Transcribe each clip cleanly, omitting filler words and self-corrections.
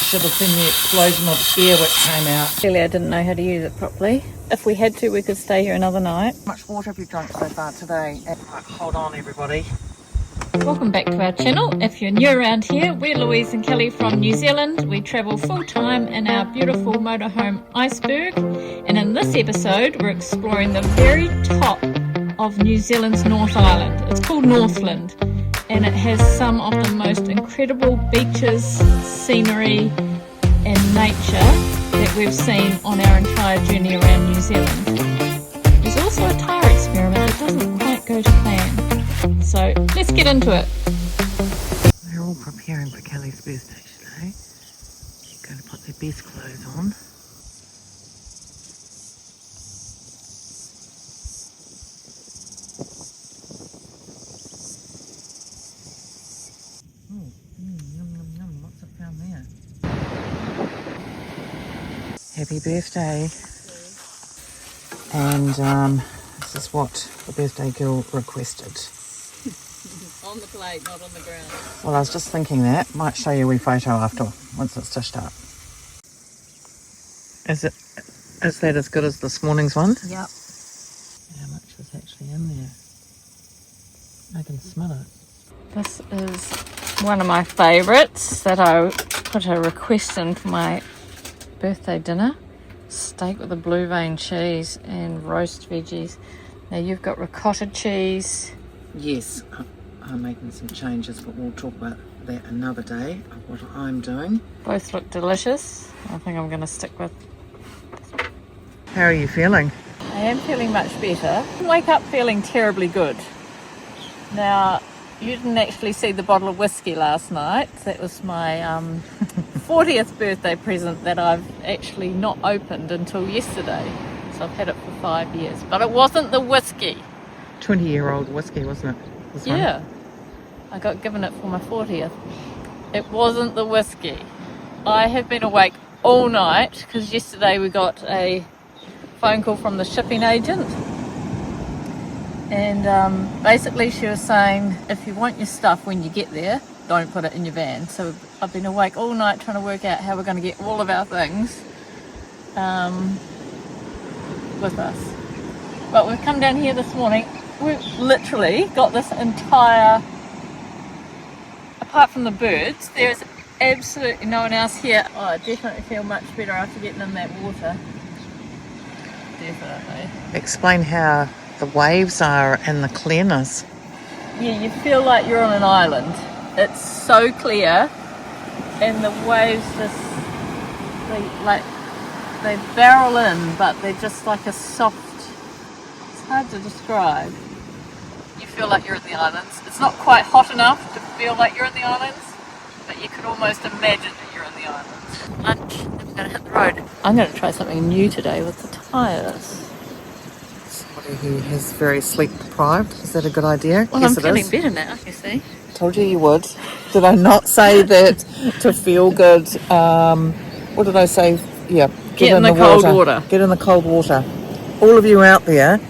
should have seen the explosion of air which came out. Clearly I didn't know how to use it properly. If we had to, we could stay here another night. How much water have you drunk so far today? Right, hold on everybody. Welcome back to our channel. If you're new around here, we're Louise and Kelly from New Zealand. We travel full-time in our beautiful motorhome Iceberg, and in this episode we're exploring the very top of New Zealand's North Island. It's called Northland, and it has some of the most incredible beaches, scenery and nature that we've seen on our entire journey around New Zealand. There's also a tyre experiment that doesn't quite go to plan. So let's get into it. They're all preparing for Kelly's birthday today. She's going to put their best clothes on. Yum, yum, yum. What's it found there? Happy birthday. And this is what the birthday girl requested. On the plate, not on the ground. Well, I was just thinking that. Might show you a wee photo after, once it's dished up. Is that as good as this morning's one? Yep. How much is actually in there? I can smell it. This is one of my favourites that I put a request in for my birthday dinner. Steak with a blue vein cheese and roast veggies. Now you've got ricotta cheese. Yes, I'm making some changes, but we'll talk about that another day of what I'm doing. Both look delicious. I think I'm going to stick with. How are you feeling? I am feeling much better. I didn't wake up feeling terribly good. Now, you didn't actually see the bottle of whiskey last night. That was my 40th birthday present that I've actually not opened until yesterday. So I've had it for 5 years. But it wasn't the whiskey. 20-year-old whiskey, wasn't it? This one? Yeah. I got given it for my 40th. It wasn't the whiskey. I have been awake all night because yesterday we got a phone call from the shipping agent. And basically she was saying, if you want your stuff when you get there, don't put it in your van. So I've been awake all night trying to work out how we're going to get all of our things with us. But we've come down here this morning. We've literally got this entire, apart from the birds, there's absolutely no one else here. Oh, I definitely feel much better after getting in that water. Definitely. Explain how the waves are and the clearness. Yeah, you feel like you're on an island. It's so clear, and the waves just, they barrel in, but they're just like a soft, it's hard to describe. You feel like you're in the islands. It's not quite hot enough to feel like you're in the islands, but you could almost imagine that you're in the islands. Lunch, then we're going to hit the road. I'm going to try something new today with the tyres. Somebody who is very sleep deprived. Is that a good idea? Well, yes, I'm feeling better now, you see. Told you you would. Did I not say that to feel good? What did I say? Yeah, Get in the cold water. Get in the cold water. All of you out there,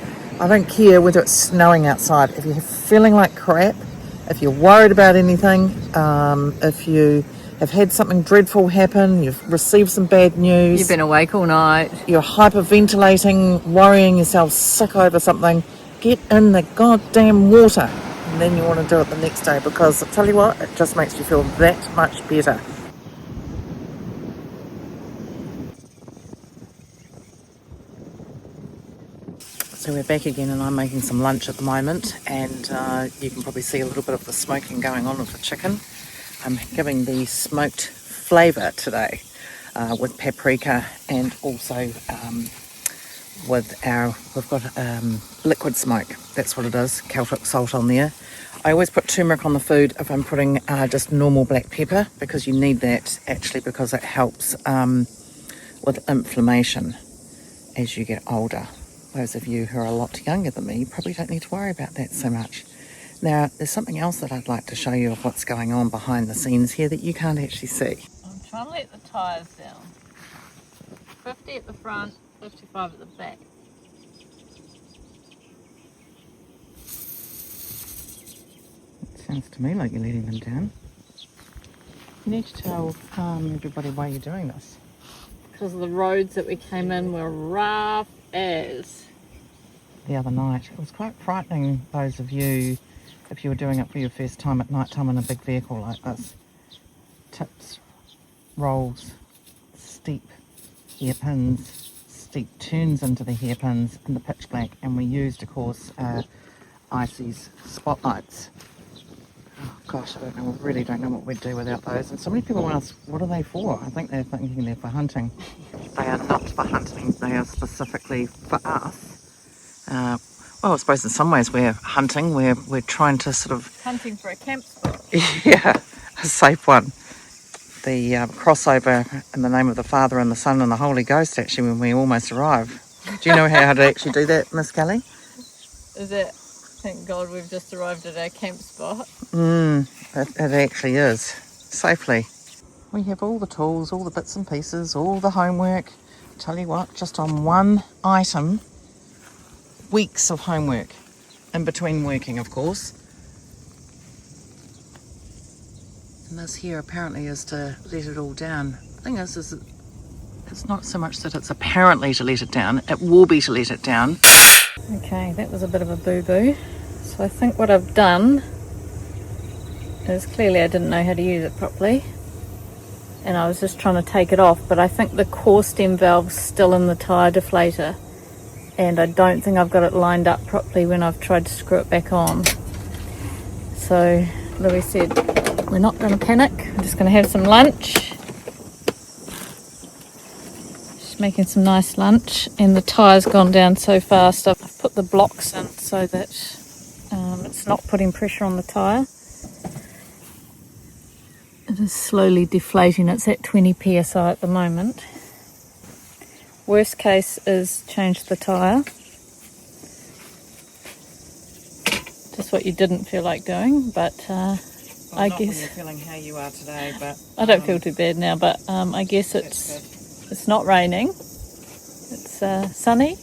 I don't care whether it's snowing outside. If you're feeling like crap, if you're worried about anything, if you have had something dreadful happen, you've received some bad news, You've been awake all night. you're hyperventilating, worrying yourself sick over something, get in the goddamn water. And then you want to do it the next day, because I tell you what, it just makes you feel that much better. So we're back again, and I'm making some lunch at the moment, and you can probably see a little bit of the smoking going on with the chicken. I'm giving the smoked flavour today with paprika, and also we've got liquid smoke. That's what it is, Celtic salt on there. I always put turmeric on the food if I'm putting just normal black pepper, because you need that actually, because it helps with inflammation as you get older. Those of you who are a lot younger than me probably don't need to worry about that so much. Now, there's something else that I'd like to show you of what's going on behind the scenes here that you can't actually see. I'm trying to let the tyres down. 50 at the front, 55 at the back. It sounds to me like you're letting them down. You need to tell everybody why you're doing this. Because the roads that we came in were rough as. The other night, it was quite frightening, those of you, if you were doing it for your first time at night time in a big vehicle like this. Tips, rolls, steep hairpins, steep turns into the hairpins in the pitch black, and we used, of course, Icy's spotlights. Oh gosh, I really don't know what we'd do without those. And so many people ask, what are they for? I think they're thinking they're for hunting. They are not for hunting, they are specifically for us. Well, I suppose in some ways we're hunting, we're trying to sort of... Hunting for a camp spot. Yeah, a safe one. The crossover in the name of the Father and the Son and the Holy Ghost, actually, when we almost arrive. Do you know how to actually do that, Miss Kelly? Is it, thank God we've just arrived at our camp spot. It actually is, safely. We have all the tools, all the bits and pieces, all the homework. Tell you what, just on one item, weeks of homework, in between working, of course. And this here apparently is to let it all down. The thing is it's not so much that it's apparently to let it down, it will be to let it down. Okay, that was a bit of a boo-boo. So I think what I've done is clearly I didn't know how to use it properly. And I was just trying to take it off, but I think the core stem valve's still in the tyre deflator. And I don't think I've got it lined up properly when I've tried to screw it back on. So Louis said, we're not going to panic, we're just going to have some lunch. Just making some nice lunch, and the tyre's gone down so fast. I've put the blocks in so that it's not putting pressure on the tyre. It is slowly deflating, it's at 20 psi at the moment. Worst case is change the tyre. Just what you didn't feel like doing, but I guess... When you're feeling how you are today, but... I don't feel too bad now, but I guess it's not raining. It's sunny.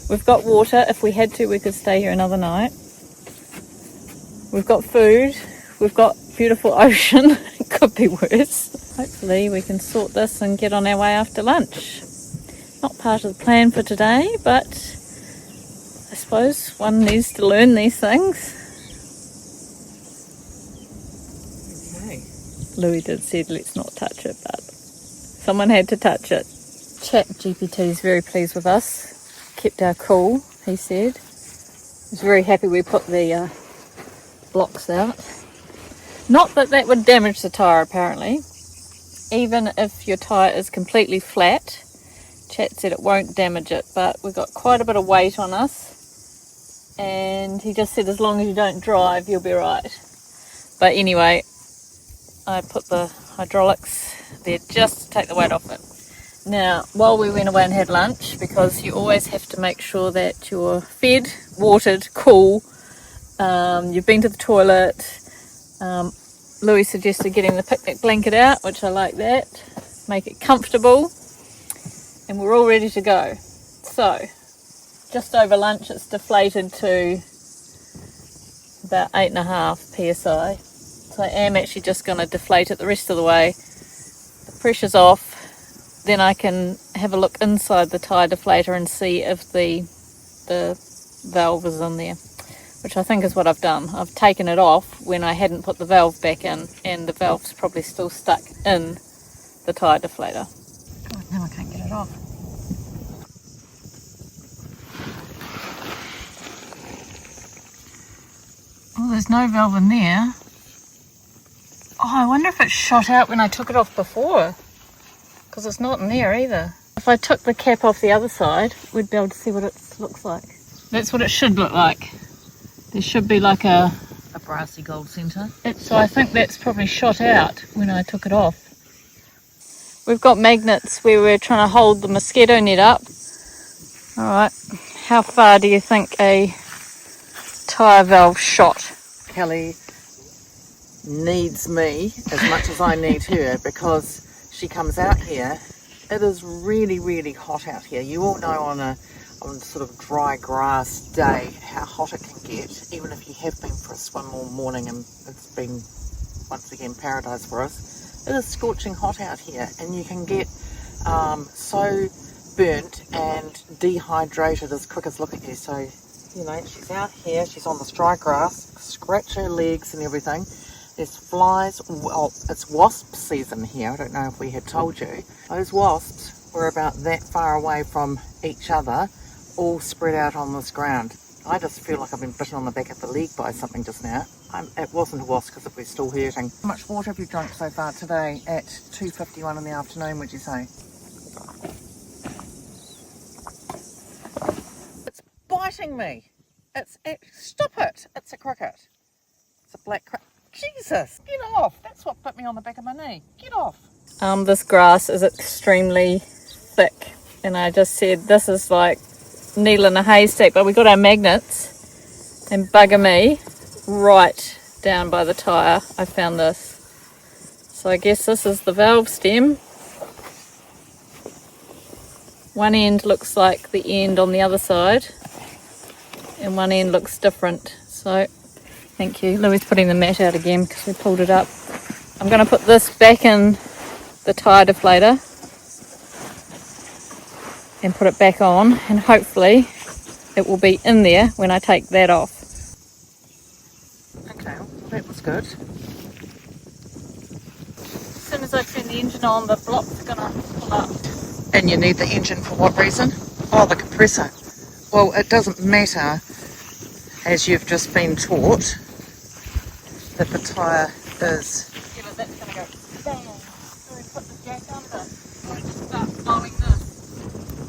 We've got water. If we had to, we could stay here another night. We've got food. We've got beautiful ocean. It could be worse. Hopefully we can sort this and get on our way after lunch. Not part of the plan for today, but I suppose one needs to learn these things. Okay. Louis did said let's not touch it, but someone had to touch it. ChatGPT is very pleased with us. Kept our cool, he said. He's very happy we put the blocks out. Not that that would damage the tyre apparently. Even if your tyre is completely flat, Chat said it won't damage it, but we've got quite a bit of weight on us, and he just said as long as you don't drive you'll be right. But anyway, I put the hydraulics there just to take the weight off it. Now, while we went away and had lunch, because you always have to make sure that you're fed, watered, cool, you've been to the toilet. Louis suggested getting the picnic blanket out, which I like that. Make it comfortable. And we're all ready to go. So, just over lunch it's deflated to about 8.5 psi. So I am actually just going to deflate it the rest of the way. The pressure's off. Then I can have a look inside the tyre deflator and see if the valve is in there, which I think is what I've done. I've taken it off when I hadn't put the valve back in, and the valve's probably still stuck in the tyre deflator. God, now I can't get it off. Oh, there's no valve in there. Oh, I wonder if it shot out when I took it off before, because it's not in there either. If I took the cap off the other side, we'd be able to see what it looks like. That's what it should look like. There should be like a brassy gold centre. So I think that's probably shot out when I took it off. We've got magnets where we're trying to hold the mosquito net up. Alright, how far do you think a tyre valve shot? Kelly needs me as much as I need her, because she comes out here. It is really, really hot out here. You all know on sort of dry grass day how hot it can get, even if you have been for a swim all morning and it's been once again paradise for us. It is scorching hot out here, and you can get so burnt and dehydrated as quick as look at you. So, you know, she's out here, she's on this dry grass, scratch her legs and everything. There's flies, well, it's wasp season here, I don't know if we had told you. Those wasps were about that far away from each other, all spread out on this ground. I just feel like I've been bitten on the back of the leg by something just now. It wasn't a wasp because it was still hurting. How much water have you drunk so far today at 2:51 in the afternoon, would you say? It's biting me. Stop it. It's a cricket. It's a black cricket. Jesus, get off. That's what bit me on the back of my knee. Get off. This grass is extremely thick, and I just said this is like needle in a haystack, but we got our magnets, and bugger me, right down by the tyre I found this. So I guess this is the valve stem. One end looks like the end on the other side, and one end looks different. So thank you. Louis putting the mat out again because we pulled it up. I'm going to put this back in the tyre deflator and put it back on, and hopefully it will be in there when I take that off. Okay, well, that was good. As soon as I turn the engine on, the block's going to pull up. And you need the engine for what reason? Oh, the compressor. Well, it doesn't matter, as you've just been taught, that the tyre is... Yeah, but that's going to go bang. So we put the jack under. So we just start blowing this.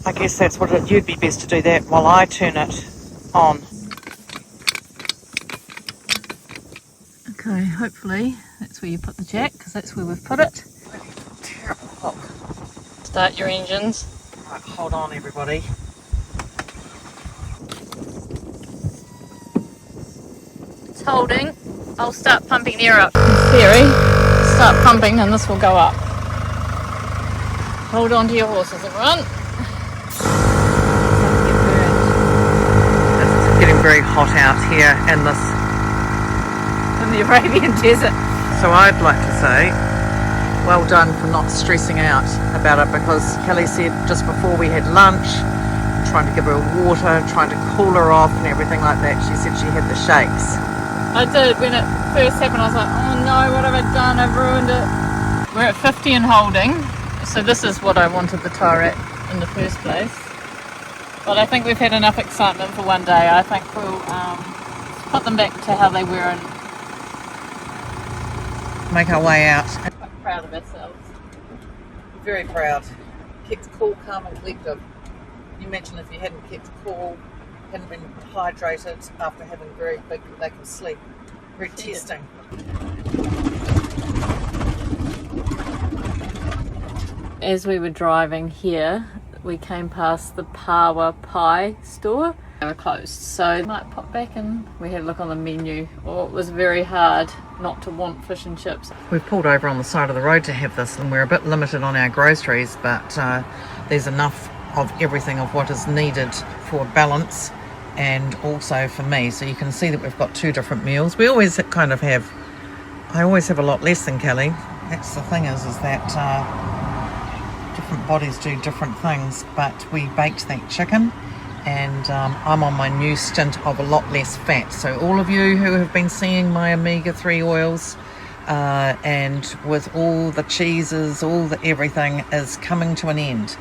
I guess that's what you'd be best to do that while I turn it on. Okay, hopefully that's where you put the jack, because that's where we've put it. Terrible hook. Start your engines. Right, hold on everybody. It's holding. I'll start pumping air up. In theory, start pumping and this will go up. Hold on to your horses, everyone. It's getting very hot out here in this. In the Arabian desert. So I'd like to say, well done for not stressing out about it, because Kelly said just before we had lunch, trying to give her water, trying to cool her off and everything like that, she said she had the shakes. I did. When it first happened, I was like, oh no, what have I done? I've ruined it. We're at 50 and holding, so this is what I wanted the tyre at in the first place. But I think we've had enough excitement for one day. I think we'll put them back to how they were and Make our way out. quite proud of ourselves. Very proud. Kept cool, calm and collective. You imagine if you hadn't kept cool, hadn't been hydrated after having very big lack of sleep. Very testing. As we were driving here, we came past the Power Pie store. They were closed, so I might pop back and we had a look on the menu. Oh, it was very hard not to want fish and chips. We've pulled over on the side of the road to have this, and we're a bit limited on our groceries, but there's enough of everything of what is needed for balance and also for me. So you can see that we've got two different meals. We always kind of have, I always have a lot less than Kelly. That's the thing is that different bodies do different things, but we baked that chicken, and I'm on my new stint of a lot less fat. So all of you who have been seeing my omega-3 oils and with all the cheeses, all the everything is coming to an end.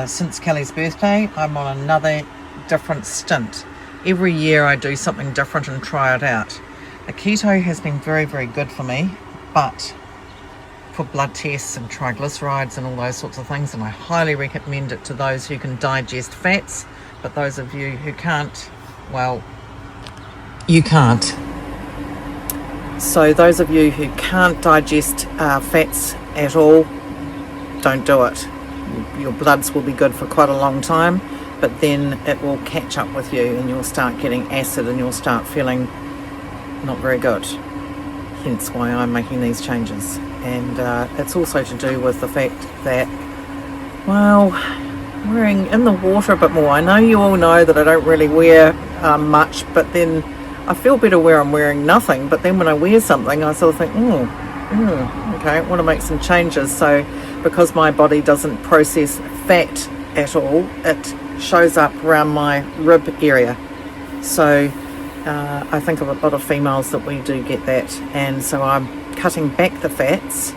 Since Kelly's birthday, I'm on another different stint. Every year I do something different and try it out. The keto has been very, very good for me, but for blood tests and triglycerides and all those sorts of things, and I highly recommend it to those who can digest fats, but those of you who can't, well, you can't. So those of you who can't digest fats at all, don't do it. Your bloods will be good for quite a long time, but then it will catch up with you and you'll start getting acid and you'll start feeling not very good. Hence why I'm making these changes. And it's also to do with the fact that, well, wearing in the water a bit more. I know you all know that I don't really wear much, but then I feel better where I'm wearing nothing. But then when I wear something, I sort of think, Okay, want to make some changes. So because my body doesn't process fat at all, it shows up around my rib area. So I think of a lot of females that we do get that, and so I'm cutting back the fats.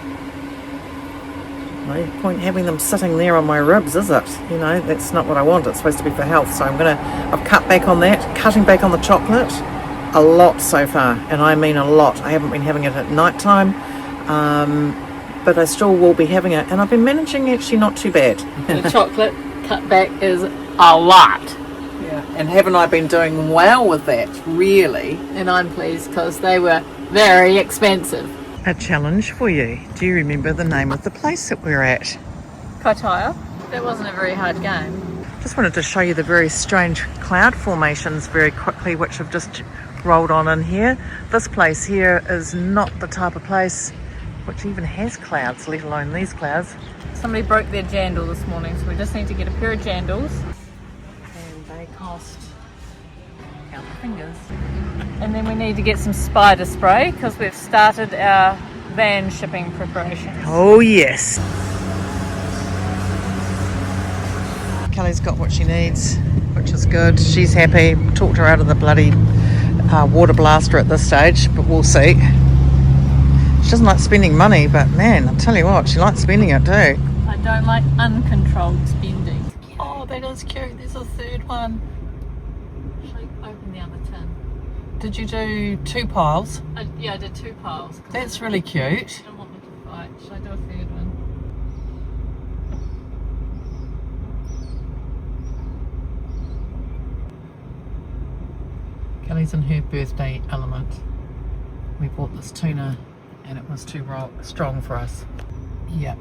No point having them sitting there on my ribs, is it? You know, that's not what I want. It's supposed to be for health. So I've cut back on that, cutting back on the chocolate a lot so far, and I mean a lot. I haven't been having it at night time, but I still will be having it, and I've been managing actually not too bad. The chocolate cut back is a lot. Yeah, and haven't I been doing well with that, really? And I'm pleased because they were very expensive. A challenge for you. Do you remember the name of the place that we're at? Tyre. That wasn't a very hard game. Just wanted to show you the very strange cloud formations very quickly, which have just rolled on in here. This place here is not the type of place which even has clouds, let alone these clouds. Somebody broke their jandal this morning, so we just need to get a pair of jandals. And they cost, count my fingers. And then we need to get some spider spray because we've started our van shipping preparations. Oh yes. Kelly's got what she needs, which is good. She's happy. Talked her out of the bloody water blaster at this stage, but we'll see. She doesn't like spending money, but man, I'll tell you what, she likes spending it too. I don't like uncontrolled spending. Oh, that is cute. There's a third one. Should I open the other tin? Did you do 2 piles? Yeah, I did 2 piles. That's really cute. I don't want them to fight. Should I do a third one? Kelly's in her birthday element. We bought this tuna and it was too strong for us. Yep.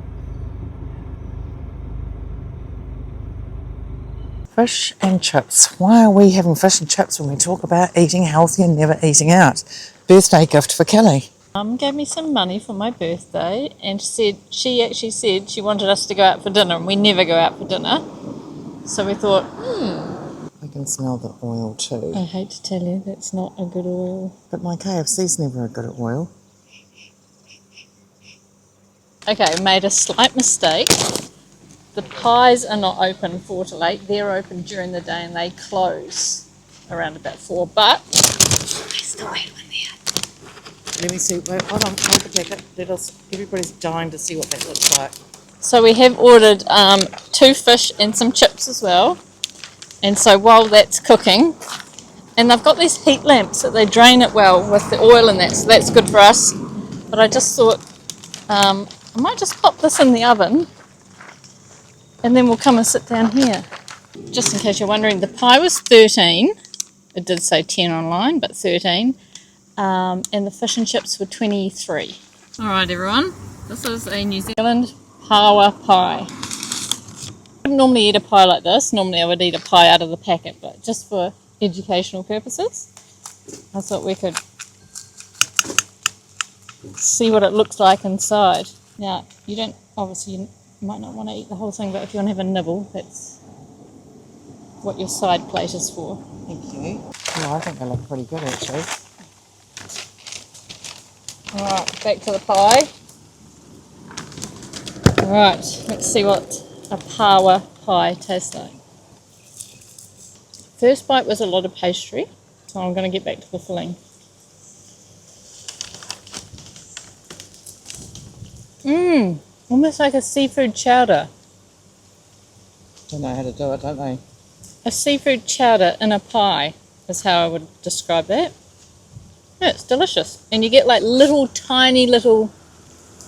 Fish and chips. Why are we having fish and chips when we talk about eating healthy and never eating out? Birthday gift for Kelly. Mum gave me some money for my birthday and she actually said she wanted us to go out for dinner, and we never go out for dinner. So we thought, I can smell the oil too. I hate to tell you, that's not a good oil. But my KFC's never good at oil. Okay, made a slight mistake. The pies are not open 4 to 8. They're open during the day and they close around about 4. But I still need one there. Let me see. Wait, hold on. Hold the jacket. Everybody's dying to see what that looks like. So we have ordered 2 fish and some chips as well. And so while that's cooking, and they've got these heat lamps that they drain it well with the oil in that, so that's good for us. But I just thought I might just pop this in the oven and then we'll come and sit down here. Just in case you're wondering, the pie was 13. It did say 10 online, but 13. And the fish and chips were 23. All right, everyone. This is a New Zealand power pie. I wouldn't normally eat a pie like this. Normally I would eat a pie out of the packet, but just for educational purposes, I thought we could see what it looks like inside. Now, you might not want to eat the whole thing, but if you want to have a nibble, that's what your side plate is for. Thank you. Oh, I think they look pretty good actually. Alright, back to the pie. Alright, let's see what a power pie tastes like. First bite was a lot of pastry, so I'm going to get back to the filling. Almost like a seafood chowder. Don't know how to do it, don't they? A seafood chowder in a pie is how I would describe that. Yeah, it's delicious. And you get like tiny little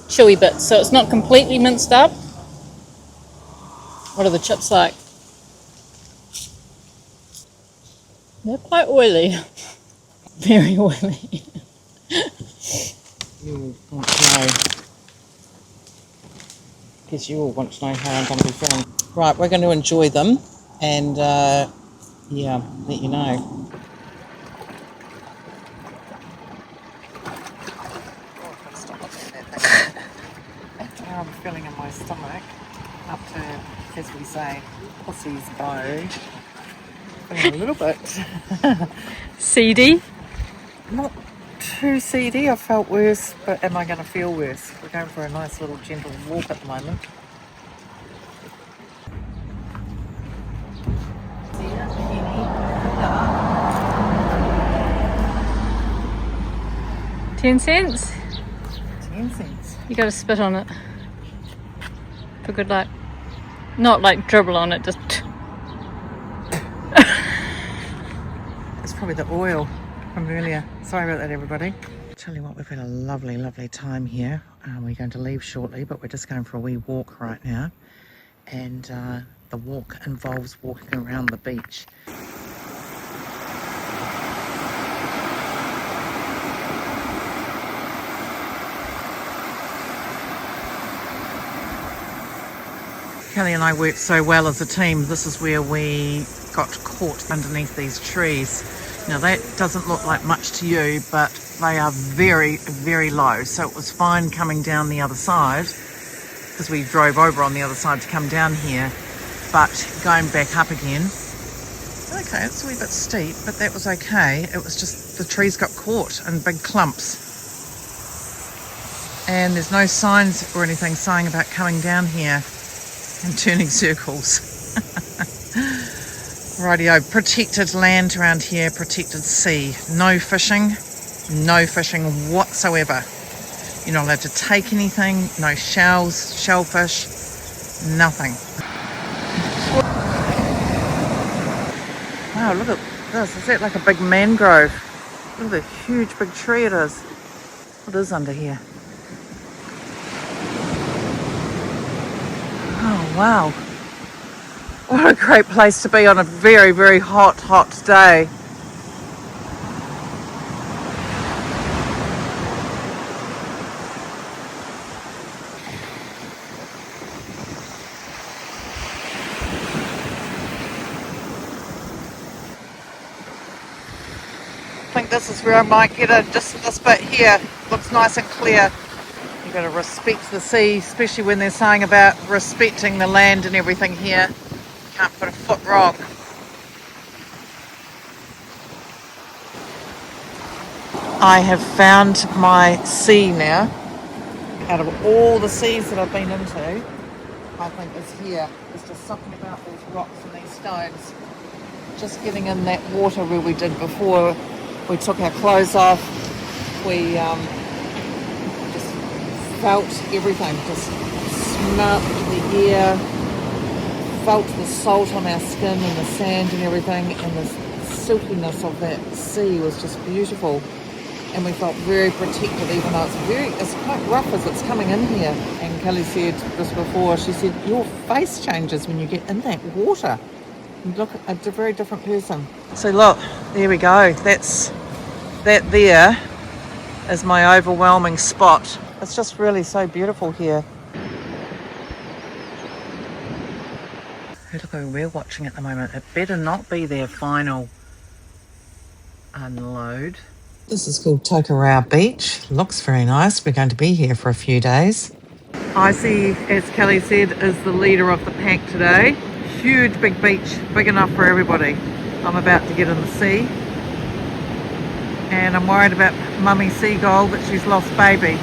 chewy bits, so it's not completely minced up. What are the chips like? They're quite oily. Very oily. You want to know. Guess you all want to know how I'm going to be feeling. Right, we're going to enjoy them and yeah, let you know. After how I'm feeling in my stomach, up to, as we say, pussy's bow, feeling a little bit Seedy. not too seedy. I felt worse, but am I going to feel worse? We're going for a nice little gentle walk at the moment. 10 cents? 10 cents. You gotta spit on it for good luck. Not like dribble on it, just. It's probably the oil from earlier. Sorry about that, everybody. Tell you what, we've had a lovely, lovely time here. We're going to leave shortly, but we're just going for a wee walk right now. And the walk involves walking around the beach. Kelly and I worked so well as a team. This is where we got caught underneath these trees. Now that doesn't look like much to you, but they are very, very low. So it was fine coming down the other side because we drove over on the other side to come down here. But going back up again, okay, it's a wee bit steep, but that was okay. It was just the trees got caught in big clumps. And there's no signs or anything saying about coming down here and turning circles. Rightio, protected land around here, protected sea. No fishing whatsoever. You're not allowed to take anything, no shells, shellfish, nothing. Wow, look at this. Is that like a big mangrove? Look at the huge big tree it is. What is under here? Oh, wow. What a great place to be on a very, very hot, hot day. I think this is where I might get just this bit here. Looks nice and clear. You've got to respect the sea, especially when they're saying about respecting the land and everything here. Can't put a foot wrong. I have found my sea now. Out of all the seas that I've been into, I think it's here. There's just something about these rocks and these stones. Just getting in that water where we did before. We took our clothes off. We just felt everything. Just smelt the air. Felt the salt on our skin and the sand and everything, and the silkiness of that sea was just beautiful. And we felt very protected, even though it's quite rough as it's coming in here. And Kelly said just before, she said, your face changes when you get in that water. You look a very different person. So look, there we go. That there is my overwhelming spot. It's just really so beautiful here. Look who we're watching at the moment. It better not be their final unload. This is called Tokerau Beach. Looks very nice. We're going to be here for a few days. Icy, as Kelly said, is the leader of the pack today. Huge big beach, big enough for everybody. I'm about to get in the sea. And I'm worried about Mummy Seagull that she's lost baby.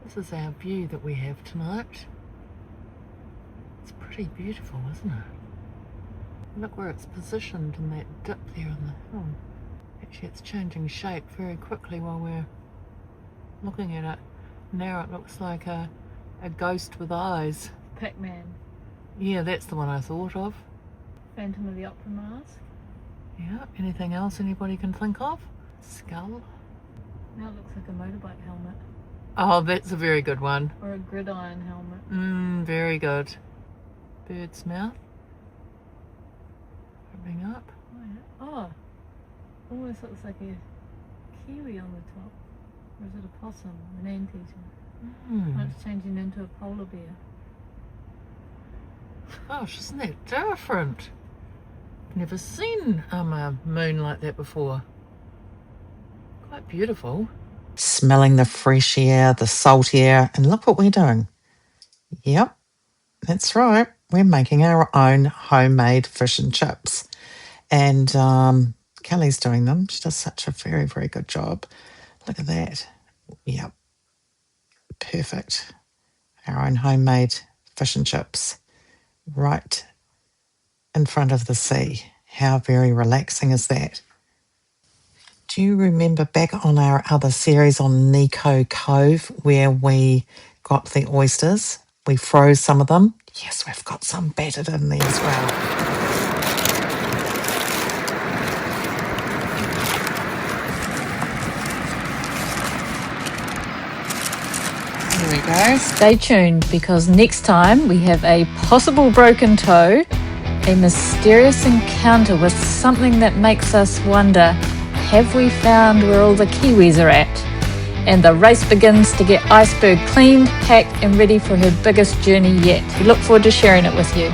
This is our view that we have tonight. It's pretty beautiful, isn't it? Look where it's positioned in that dip there on the hill. Actually, it's changing shape very quickly while we're looking at it. Now it looks like a ghost with eyes. Pac-Man. Yeah, that's the one I thought of. Phantom of the Opera mask. Yeah, anything else anybody can think of? Skull. Now it looks like a motorbike helmet. Oh, that's a very good one. Or a gridiron helmet. Very good. Bird's mouth. Coming up. Oh, almost looks like a kiwi on the top. Or is it a possum? An anteater? Oh, it's changing into a polar bear. Gosh, isn't that different? Never seen a moon like that before. Quite beautiful. Smelling the fresh air, the salt air, and look what we're doing. Yep, that's right. We're making our own homemade fish and chips. And Kelly's doing them. She does such a very, very good job. Look at that. Yep, perfect. Our own homemade fish and chips right in front of the sea. How very relaxing is that? Do you remember back on our other series on Nico Cove where we got the oysters? We froze some of them. Yes, we've got some battered in there as well. There we go. Stay tuned, because next time we have a possible broken toe, a mysterious encounter with something that makes us wonder, have we found where all the Kiwis are at? And the race begins to get Iceberg cleaned, packed and ready for her biggest journey yet. We look forward to sharing it with you.